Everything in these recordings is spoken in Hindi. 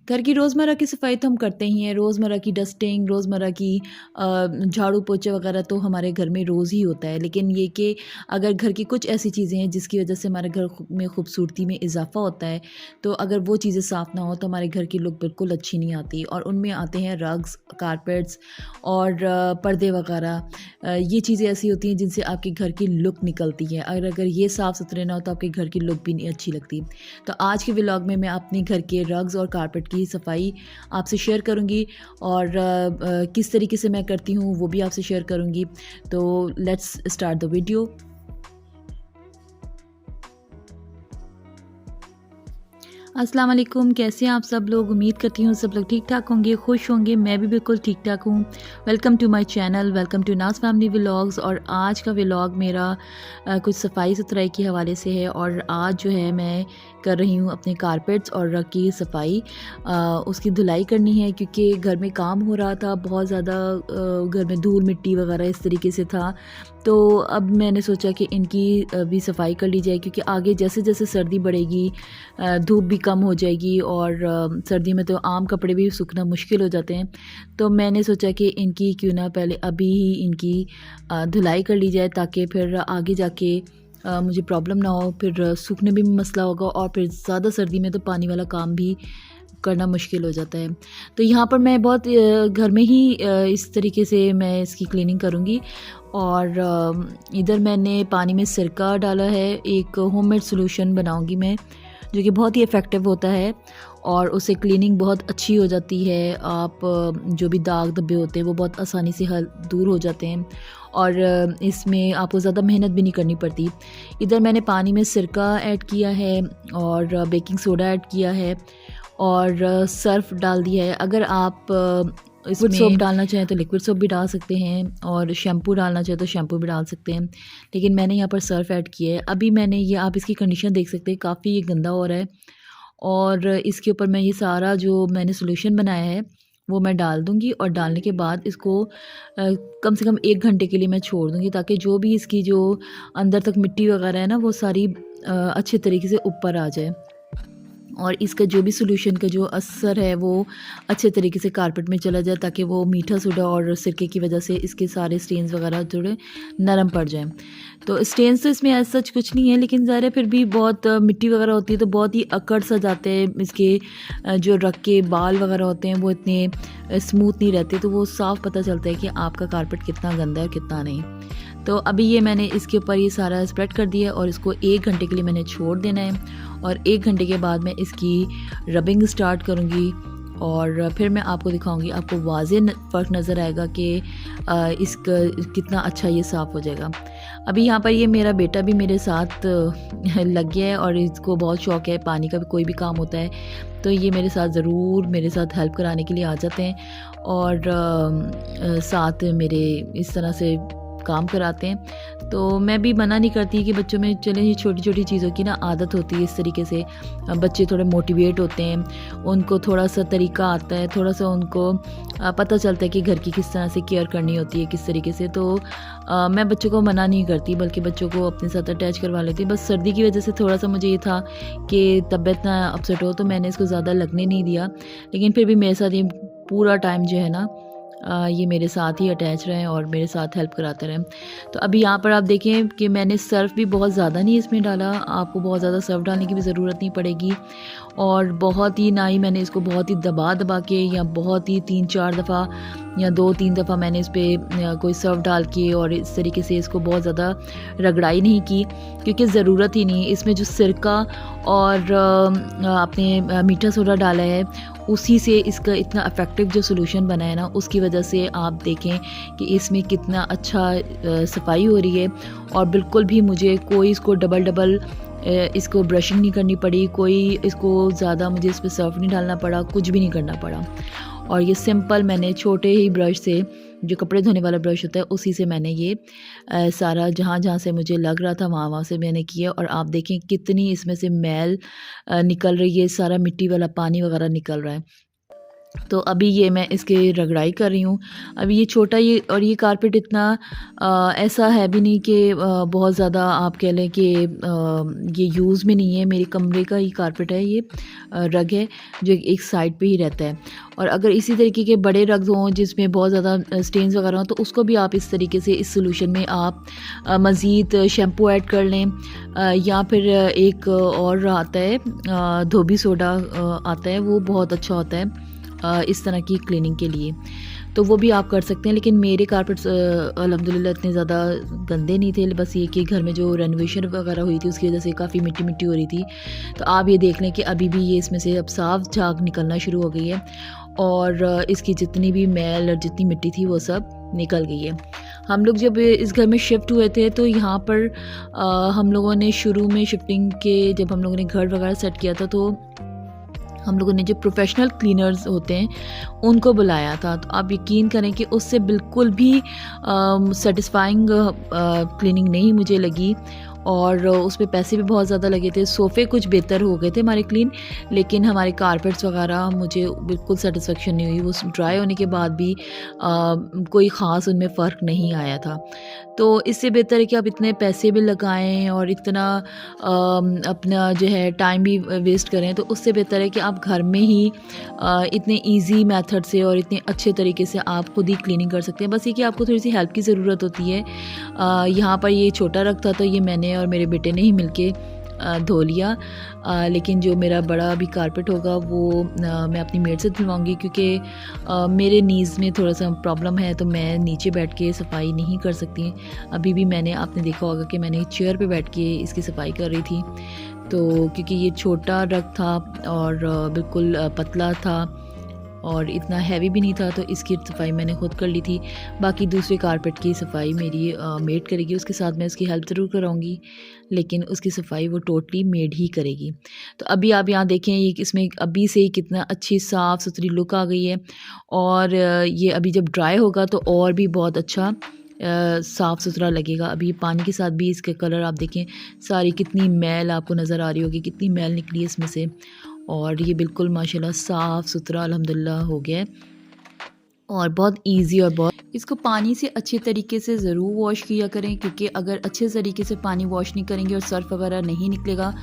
घर की रोज़मर्रा की सफाई तो हम करते ही हैं, रोज़मर्रा की डस्टिंग, रोज़मर्रा की झाड़ू पोछे वगैरह तो हमारे घर में रोज़ ही होता है। लेकिन ये कि अगर घर की कुछ ऐसी चीज़ें हैं जिसकी वजह से हमारे घर में खूबसूरती में इज़ाफ़ा होता है, तो अगर वो चीज़ें साफ़ ना हो तो हमारे घर की लुक बिल्कुल अच्छी नहीं आती। और उनमें आते हैं रग्स, कारपेट्स और पर्दे वगैरह। ये चीज़ें ऐसी होती हैं जिनसे आपके घर की लुक निकलती है, और अगर ये साफ़ सुथरे ना हो तो आपके घर की लुक भी नहीं अच्छी लगती। तो आज के व्लॉग में मैं अपने घर के रग्स और कारपेट की सफाई आपसे शेयर करूंगी, और किस तरीके से मैं करती हूँ वो भी आपसे शेयर करूंगी। तो लेट्स स्टार्ट द वीडियो। अस्सलाम वालेकुम, कैसे हैं आप सब लोग। उम्मीद करती हूँ सब लोग ठीक ठाक होंगे, खुश होंगे। मैं भी बिल्कुल ठीक ठाक हूँ। Welcome to my channel, welcome to Naaz family vlogs. और आज का व्लॉग मेरा कुछ सफाई सुथराई के हवाले से है। और आज जो है मैं कर रही हूँ अपने कारपेट्स और रग की सफाई, उसकी धुलाई करनी है क्योंकि घर में काम हो रहा था बहुत ज़्यादा। घर में धूल मिट्टी वगैरह इस तरीके से था। तो अब मैंने सोचा कि इनकी भी सफाई कर ली जाए, क्योंकि आगे जैसे जैसे सर्दी बढ़ेगी धूप भी कम हो जाएगी, और सर्दी में तो आम कपड़े भी सूखना मुश्किल हो जाते हैं। तो मैंने सोचा कि इनकी क्यों ना पहले अभी ही इनकी धुलाई कर ली जाए, ताकि फिर आगे जाके मुझे प्रॉब्लम ना हो, फिर सूखने में भी मसला होगा, और फिर ज़्यादा सर्दी में तो पानी वाला काम भी करना मुश्किल हो जाता है। तो यहाँ पर मैं बहुत घर में ही इस तरीके से मैं इसकी क्लीनिंग करूँगी। और इधर मैंने पानी में सिरका डाला है, एक होममेड सॉल्यूशन बनाऊँगी मैं, जो कि बहुत ही इफ़ेक्टिव होता है, और उससे क्लीनिंग बहुत अच्छी हो जाती है। आप जो भी दाग धब्बे होते हैं वो बहुत आसानी से हल दूर हो जाते हैं, और इसमें आपको ज़्यादा मेहनत भी नहीं करनी पड़ती। इधर मैंने पानी में सिरका ऐड किया है, और बेकिंग सोडा ऐड किया है, और सर्फ डाल दिया है। अगर आप लिक्विड सोप डालना चाहें तो लिक्विड सोप भी डाल सकते हैं, और शैम्पू डालना चाहें तो शैम्पू भी डाल सकते हैं। लेकिन मैंने यहाँ पर सर्फ ऐड किया है। अभी मैंने ये, आप इसकी कंडीशन देख सकते हैं, काफ़ी ये गंदा हो रहा है। और इसके ऊपर मैं ये सारा जो मैंने सॉल्यूशन बनाया है वो मैं डाल दूँगी, और डालने के बाद इसको कम से कम 1 घंटे के लिए मैं छोड़ दूँगी, ताकि जो भी इसकी जो अंदर तक मिट्टी वगैरह है ना, वो सारी अच्छे तरीके से ऊपर आ जाए, और इसका जो भी सॉल्यूशन का जो असर है वो अच्छे तरीके से कारपेट में चला जाए, ताकि वो मीठा सोडा और सिरके की वजह से इसके सारे स्टेन्स वगैरह थोड़े नरम पड़ जाएं। तो स्टेन्स तो इसमें ऐसा सच कुछ नहीं है, लेकिन ज़ाहिर है फिर भी बहुत मिट्टी वगैरह होती है तो बहुत ही अकड़ सा जाते हैं इसके। जो रग के बाल वगैरह होते हैं वो इतने स्मूथ नहीं रहते, तो वो साफ़ पता चलता है कि आपका कारपेट कितना गंदा है और कितना नहीं। तो अभी ये मैंने इसके ऊपर ये सारा स्प्रेड कर दिया, और इसको 1 घंटे के लिए मैंने छोड़ देना है। और 1 घंटे के बाद मैं इसकी रबिंग स्टार्ट करूँगी, और फिर मैं आपको दिखाऊंगी। आपको वाज़ेह फ़र्क नज़र आएगा कि इसका कितना अच्छा ये साफ़ हो जाएगा। अभी यहाँ पर ये मेरा बेटा भी मेरे साथ लग गया है, और इसको बहुत शौक़ है पानी का। भी कोई भी काम होता है तो ये मेरे साथ ज़रूर मेरे साथ हेल्प कराने के लिए आ जाते हैं, और साथ मेरे इस तरह से काम कराते हैं। तो मैं भी मना नहीं करती कि बच्चों में चले ये छोटी छोटी चीज़ों की ना आदत होती है। इस तरीके से बच्चे थोड़े मोटिवेट होते हैं, उनको थोड़ा सा तरीका आता है, थोड़ा सा उनको पता चलता है कि घर की किस तरह से केयर करनी होती है, किस तरीके से। तो मैं बच्चों को मना नहीं करती, बल्कि बच्चों को अपने साथ अटैच करवा लेती हूँ। बस सर्दी की वजह से थोड़ा सा मुझे ये था कि तबीयत ना अपसेट हो, तो मैंने इसको ज़्यादा लगने नहीं दिया। लेकिन फिर भी मेरे साथ ये पूरा टाइम जो है ना, ये मेरे साथ ही अटैच रहें और मेरे साथ हेल्प कराते रहें। तो अभी यहाँ पर आप देखें कि मैंने सर्फ़ भी बहुत ज़्यादा नहीं इसमें डाला। आपको बहुत ज़्यादा सर्फ़ डालने की भी ज़रूरत नहीं पड़ेगी, और बहुत ही ना ही मैंने इसको बहुत ही दबा दबा के, या बहुत ही 3-4 दफ़ा या 2-3 दफ़ा मैंने इस पर कोई सर्फ़ डाल के और इस तरीके से इसको बहुत ज़्यादा रगड़ाई नहीं की, क्योंकि ज़रूरत ही नहीं। इसमें जो सिरका और आपने मीठा सोडा डाला है, उसी से इसका इतना इफ़ेक्टिव जो सॉल्यूशन बना है ना, उसकी वजह से आप देखें कि इसमें कितना अच्छा सफाई हो रही है। और बिल्कुल भी मुझे कोई इसको डबल इसको ब्रशिंग नहीं करनी पड़ी, कोई इसको ज़्यादा मुझे इस पर सर्फ नहीं डालना पड़ा, कुछ भी नहीं करना पड़ा। और ये सिंपल मैंने छोटे ही ब्रश से, जो कपड़े धोने वाला ब्रश होता है, उसी से मैंने ये सारा जहाँ जहाँ से मुझे लग रहा था वहाँ वहाँ से मैंने किया। और आप देखें कितनी इसमें से मैल निकल रही है, सारा मिट्टी वाला पानी वगैरह निकल रहा है। तो अभी ये मैं इसके रगड़ाई कर रही हूँ। अभी ये छोटा ये और ये कारपेट इतना ऐसा है भी नहीं कि बहुत ज़्यादा आप कह लें कि ये यूज़ में नहीं है। मेरे कमरे का ही कारपेट है ये, रग है जो एक साइड पे ही रहता है। और अगर इसी तरीके के बड़े रग्स हों जिसमें बहुत ज़्यादा स्टेन्स वगैरह हों तो उसको भी आप इस तरीके से इस सॉल्यूशन में आप मज़ीद शैम्पू ऐड कर लें, या फिर एक और आता है धोबी सोडा आता है, वो बहुत अच्छा होता है इस तरह की क्लीनिंग के लिए। तो वो भी आप कर सकते हैं। लेकिन मेरे कारपेट्स अल्हम्दुलिल्लाह इतने ज़्यादा गंदे नहीं थे, बस ये कि घर में जो रेनोवेशन वगैरह हुई थी उसकी वजह से काफ़ी मिट्टी मिट्टी हो रही थी। तो आप ये देख लें कि अभी भी ये इसमें से अब साफ झाग निकलना शुरू हो गई है और इसकी जितनी भी मैल और जितनी मिट्टी थी वो सब निकल गई है। हम लोग जब इस घर में शिफ्ट हुए थे तो यहाँ पर हम लोगों ने शुरू में शिफ्टिंग के जब हम लोगों ने घर वगैरह सेट किया था तो हम लोगों ने जो प्रोफेशनल क्लीनर्स होते हैं उनको बुलाया था। तो आप यकीन करें कि उससे बिल्कुल भी सेटिस्फाइंग क्लीनिंग नहीं मुझे लगी और उस पे पैसे भी बहुत ज़्यादा लगे थे। सोफ़े कुछ बेहतर हो गए थे हमारे क्लीन, लेकिन हमारे कारपेट्स वगैरह मुझे बिल्कुल सेटिस्फेक्शन नहीं हुई। वो ड्राई होने के बाद भी कोई ख़ास उनमें फ़र्क नहीं आया था। तो इससे बेहतर है कि आप इतने पैसे भी लगाएं और इतना अपना जो है टाइम भी वेस्ट करें, तो उससे बेहतर है कि आप घर में ही इतने ईज़ी मेथड से और इतने अच्छे तरीके से आप खुद ही क्लीनिंग कर सकते हैं। बस ये कि आपको थोड़ी सी हेल्प की ज़रूरत होती है। यहाँ पर ये छोटा रग था तो ये मैंने और मेरे बेटे ने ही मिलके धो लिया, लेकिन जो मेरा बड़ा भी कारपेट होगा वो मैं अपनी मेड से धुलवाऊँगी, क्योंकि मेरे नीज़ में थोड़ा सा प्रॉब्लम है तो मैं नीचे बैठ के सफाई नहीं कर सकती। अभी भी मैंने आपने देखा होगा कि मैंने चेयर पे बैठ के इसकी सफाई कर रही थी, तो क्योंकि ये छोटा रग था और बिल्कुल पतला था और इतना हैवी भी नहीं था, तो इसकी सफाई मैंने खुद कर ली थी। बाकी दूसरे कारपेट की सफाई मेरी मेड करेगी, उसके साथ मैं उसकी हेल्प ज़रूर कराऊंगी, लेकिन उसकी सफाई वो टोटली मेड ही करेगी। तो अभी आप यहाँ देखें ये इसमें अभी से ही कितना अच्छी साफ़ सुथरी लुक आ गई है और ये अभी जब ड्राई होगा तो और भी बहुत अच्छा साफ़ सुथरा लगेगा। अभी पानी के साथ भी इसके कलर आप देखें, सारी कितनी मैल आपको नज़र आ रही होगी, कितनी मैल निकली है इसमें से, और ये बिल्कुल माशाल्लाह साफ़ सुथरा अल्हम्दुलिल्लाह हो गया है और बहुत इजी और बहुत इसको पानी से अच्छे तरीके से ज़रूर वॉश किया करें, क्योंकि अगर अच्छे तरीके से पानी वॉश नहीं करेंगे और सर्फ वगैरह नहीं निकलेगा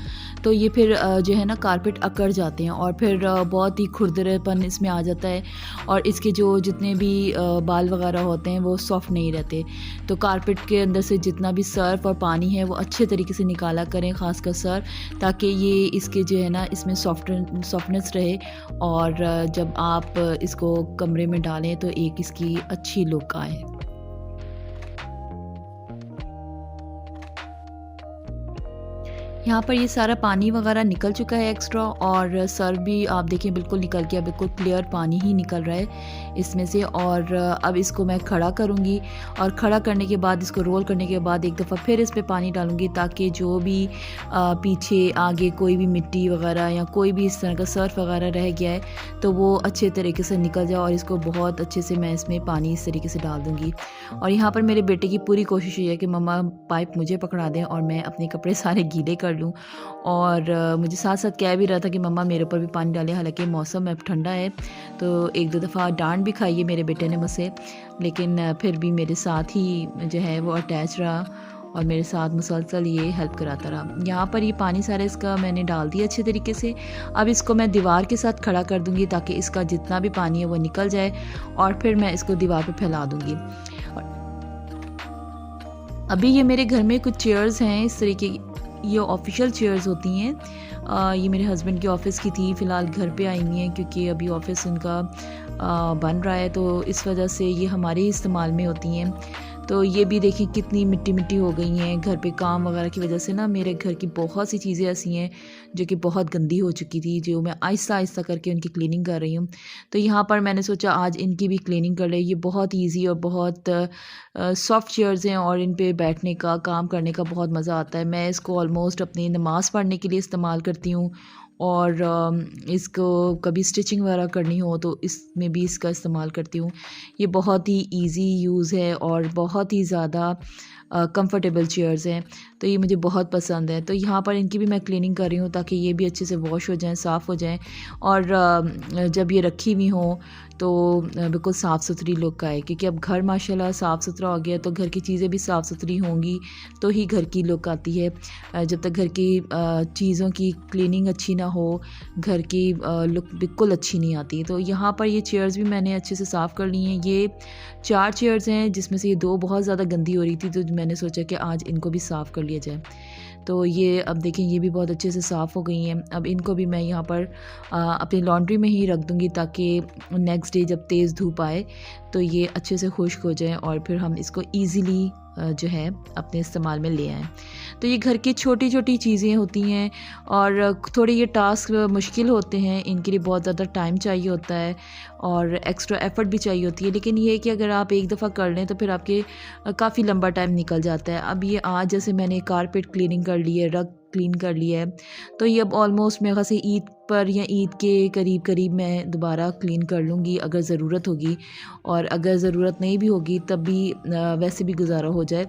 तो ये फिर जो है ना कारपेट अकड़ जाते हैं और फिर बहुत ही खुरदरेपन इसमें आ जाता है और इसके जो जितने भी बाल वगैरह होते हैं वो सॉफ्ट नहीं रहते। तो कारपेट के अंदर से जितना भी सर्फ और पानी है वो अच्छे तरीके से निकाला करें, ख़ासकर सर्फ, ताकि ये इसके जो है ना इसमें सॉफ्टनेस रहे और जब आप इसको कमरे में डालें तो एक इसकी अच्छी लुक आए। यहाँ पर ये सारा पानी वगैरह निकल चुका है एक्स्ट्रा और सर्फ भी आप देखें बिल्कुल निकल गया, बिल्कुल क्लियर पानी ही निकल रहा है इसमें से। और अब इसको मैं खड़ा करूँगी और खड़ा करने के बाद इसको रोल करने के बाद एक दफ़ा फिर इस पर पानी डालूँगी, ताकि जो भी पीछे आगे कोई भी मिट्टी वगैरह या कोई भी इस तरह का सर्फ वगैरह रह गया है तो वो अच्छे तरीके से निकल जाए। और इसको बहुत अच्छे से मैं इसमें पानी इस तरीके से डाल दूँगी। और यहाँ पर मेरे बेटे की पूरी कोशिश ये है कि मम्मा पाइप मुझे पकड़ा दें और मैं अपने कपड़े सारे गीले कर लूँ, और मुझे साथ साथ कह भी रहा था कि मम्मा मेरे ऊपर भी पानी डालें। हालांकि मौसम अब ठंडा है तो एक दो दफ़ा डांट भी खाई है मेरे बेटे ने मुझसे, लेकिन फिर भी मेरे साथ ही जो है वो अटैच रहा और मेरे साथ मुसलसल ये हेल्प कराता रहा। यहाँ पर ये पानी सारा इसका मैंने डाल दिया अच्छे तरीके से। अब इसको मैं दीवार के साथ खड़ा कर दूँगी ताकि इसका जितना भी पानी है वो निकल जाए और फिर मैं इसको दीवार पर फैला दूँगी। अभी ये मेरे घर में कुछ चेयर्स हैं इस तरीके की, ये ऑफिशियल चेयर्स होती हैं। ये मेरे हस्बैंड की ऑफ़िस की थी, फ़िलहाल घर पे आई हुई हैं क्योंकि अभी ऑफ़िस उनका बन रहा है, तो इस वजह से ये हमारे इस्तेमाल में होती हैं। तो ये भी देखिए कितनी मिट्टी मिट्टी हो गई हैं घर पे काम वगैरह की वजह से ना। मेरे घर की बहुत सी चीज़ें ऐसी हैं जो कि बहुत गंदी हो चुकी थी, जो मैं आहिस्ता आहिस्ता करके उनकी क्लीनिंग कर रही हूँ। तो यहाँ पर मैंने सोचा आज इनकी भी क्लीनिंग कर ले। ये बहुत ईजी और बहुत सॉफ्ट चेयर्स हैं और इन पे बैठने का काम करने का बहुत मज़ा आता है। मैं इसको ऑलमोस्ट अपनी नमाज़ पढ़ने के लिए इस्तेमाल करती हूँ और इसको कभी स्टिचिंग वगैरह करनी हो तो इसमें भी इसका इस्तेमाल करती हूँ। ये बहुत ही इजी यूज़ है और बहुत ही ज़्यादा कंफर्टेबल चेयर्स हैं, तो ये मुझे बहुत पसंद है। तो यहाँ पर इनकी भी मैं क्लीनिंग कर रही हूँ ताकि ये भी अच्छे से वॉश हो जाएँ, साफ़ हो जाएँ और जब ये रखी हुई हों तो बिल्कुल साफ़ सुथरी लुक आए, क्योंकि अब घर माशाल्लाह साफ़ सुथरा हो गया तो घर की चीज़ें भी साफ़ सुथरी होंगी तो ही घर की लुक आती है। जब तक घर की चीज़ों की क्लीनिंग अच्छी ना हो, घर की लुक बिल्कुल अच्छी नहीं आती। तो यहाँ पर ये चेयर्स भी मैंने अच्छे से साफ़ कर ली हैं। ये 4 चेयर्स हैं जिसमें से ये 2 बहुत ज़्यादा गंदी हो रही थी, तो मैंने सोचा कि आज इनको भी साफ़ कर लिया जाए। तो ये अब देखें ये भी बहुत अच्छे से साफ़ हो गई हैं। अब इनको भी मैं यहाँ पर अपनी लॉन्ड्री में ही रख दूँगी ताकि नेक्स्ट डे जब तेज़ धूप आए तो ये अच्छे से खुश्क हो जाएँ और फिर हम इसको ईज़िली जो है अपने इस्तेमाल में ले आएँ। तो ये घर की छोटी-छोटी चीज़ें होती हैं और थोड़े ये टास्क मुश्किल होते हैं, इनके लिए बहुत ज़्यादा टाइम चाहिए होता है और एक्स्ट्रा एफ़र्ट भी चाहिए होती है। लेकिन ये है कि अगर आप एक दफ़ा कर लें तो फिर आपके काफ़ी लंबा टाइम निकल जाता है। अब ये आज जैसे मैंने कारपेट क्लीनिंग कर ली है, रग क्लीन कर लिया है, तो ये अब ऑलमोस्ट मेरे ख़्याल से ईद पर या ईद के करीब मैं दोबारा क्लीन कर लूँगी अगर ज़रूरत होगी, और अगर ज़रूरत नहीं भी होगी तब भी वैसे भी गुज़ारा हो जाए।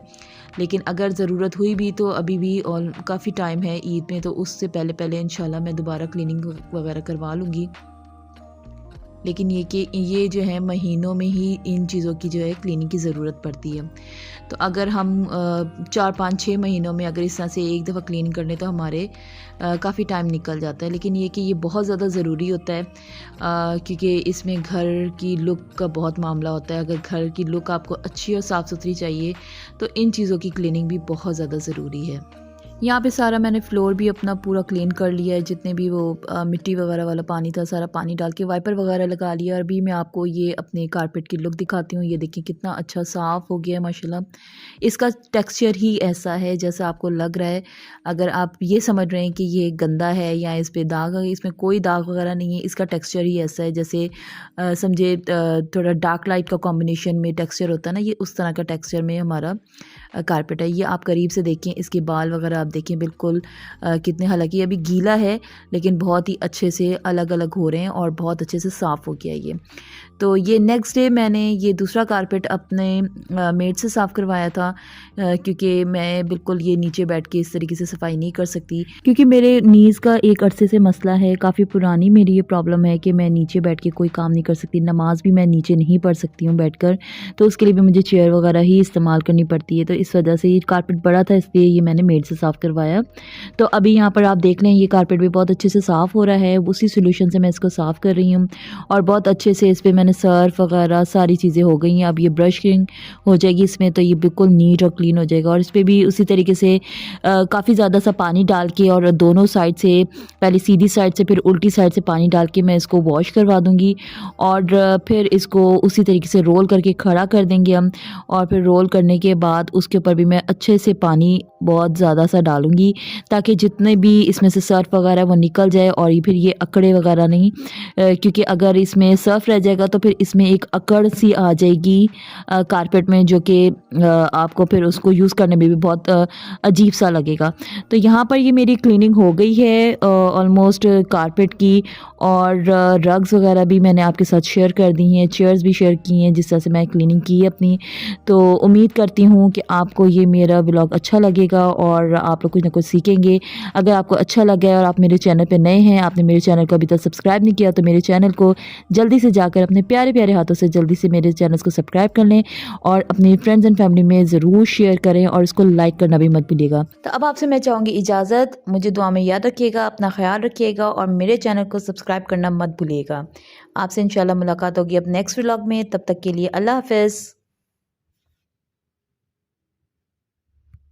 लेकिन अगर ज़रूरत हुई भी तो अभी भी और काफ़ी टाइम है ईद में, तो उससे पहले इंशाल्लाह मैं दोबारा क्लीनिंग वगैरह करवा लूँगी। लेकिन ये कि ये जो है महीनों में ही इन चीज़ों की जो है क्लीनिंग की ज़रूरत पड़ती है। तो अगर हम 4, 5, 6 महीनों में अगर इस तरह से एक दफ़ा क्लीन कर लें तो हमारे काफ़ी टाइम निकल जाता है। लेकिन ये कि ये बहुत ज़्यादा ज़रूरी होता है क्योंकि इसमें घर की लुक का बहुत मामला होता है। अगर घर की लुक आपको अच्छी और साफ़ सुथरी चाहिए तो इन चीज़ों की क्लीनिंग भी बहुत ज़्यादा ज़रूरी है। यहाँ पे सारा मैंने फ्लोर भी अपना पूरा क्लीन कर लिया है, जितने भी वो मिट्टी वगैरह वाला पानी था सारा पानी डाल के वाइपर वगैरह लगा लिया। और अभी मैं आपको ये अपने कारपेट की लुक दिखाती हूँ। ये देखिए कितना अच्छा साफ़ हो गया है माशाल्लाह। इसका टेक्सचर ही ऐसा है जैसा आपको लग रहा है। अगर आप ये समझ रहे हैं कि ये गंदा है या इस पे दाग है, इसमें कोई दाग वगैरह नहीं है। इसका टेक्सचर ही ऐसा है जैसे समझे थोड़ा डार्क लाइट का कॉम्बिनेशन में टेक्सचर होता है ना, ये उस तरह का टेक्सचर में हमारा कारपेट है। ये आप करीब से देखें, इसके बाल वगैरह आप देखें बिल्कुल कितने, हालांकि अभी गीला है लेकिन बहुत ही अच्छे से अलग अलग हो रहे हैं और बहुत अच्छे से साफ़ हो गया ये। तो ये नेक्स्ट डे मैंने ये दूसरा कारपेट अपने मेड से साफ़ करवाया था क्योंकि मैं बिल्कुल ये नीचे बैठ के इस तरीके से सफाई नहीं कर सकती, क्योंकि मेरे नीज़ का एक अरसे से मसला है। काफ़ी पुरानी मेरी ये प्रॉब्लम है कि मैं नीचे बैठ के कोई काम नहीं कर सकती, नमाज भी मैं नीचे नहीं पढ़ सकती हूँ बैठकर, तो उसके लिए भी मुझे चेयर वगैरह ही इस्तेमाल करनी पड़ती है। तो इस वजह से ये कारपेट बड़ा था, इसलिए ये मैंने मेड से साफ़ करवाया। तो अभी यहाँ पर आप देख लें ये कारपेट भी बहुत अच्छे से साफ़ हो रहा है। उसी सोल्यूशन से मैं इसको साफ़ कर रही हूँ और बहुत अच्छे से इस पर मैंने सर्फ वगैरह सारी चीज़ें हो गई हैं। अब ये ब्रशिंग हो जाएगी इसमें, तो ये बिल्कुल नीट और क्लीन हो जाएगा। और इस पर भी उसी तरीके से काफ़ी ज़्यादा सा पानी डाल के और दोनों साइड से, पहले सीधी साइड से फिर उल्टी साइड से पानी डाल के मैं इसको वॉश करवा दूँगी और फिर इसको उसी तरीके से रोल करके खड़ा कर देंगे हम। और फिर रोल करने के बाद उसके ऊपर भी मैं अच्छे से पानी बहुत ज़्यादा सा डालूँगी ताकि जितने भी इसमें से सर्फ वगैरह वो निकल जाए और ये फिर ये अकड़े वगैरह नहीं, क्योंकि अगर इसमें सर्फ रह जाएगा तो फिर इसमें एक अकड़ सी आ जाएगी कारपेट में, जो कि आपको फिर उसको यूज़ करने में भी बहुत अजीब सा लगेगा। तो यहाँ पर ये मेरी क्लीनिंग हो गई है ऑलमोस्ट कारपेट की, और रग्स वगैरह भी मैंने आपके साथ शेयर कर दी हैं, चेयर्स भी शेयर की हैं जिस तरह से मैं क्लीनिंग की है अपनी। तो उम्मीद करती हूँ कि आपको ये मेरा व्लॉग अच्छा लगेगा और आप लोग कुछ ना कुछ सीखेंगे। अगर आपको अच्छा लगा और आप मेरे चैनल पे नए हैं, आपने मेरे चैनल को अभी तक सब्सक्राइब नहीं किया, तो मेरे चैनल को जल्दी से जाकर अपने प्यारे प्यारे हाथों से जल्दी से मेरे चैनल को सब्सक्राइब कर लें और अपने फ्रेंड्स एंड फैमिली में ज़रूर शेयर करें और इसको लाइक करना भी मत भूलिएगा। तो अब आपसे मैं चाहूँगी इजाज़त, मुझे दुआ में याद रखिएगा, अपना ख्याल रखिएगा और मेरे चैनल को सब्सक्राइब करना मत भूलिएगा। आपसे इंशाल्लाह मुलाकात होगी अब नेक्स्ट व्लॉग में। तब तक के लिए अल्लाह हाफ़िज़।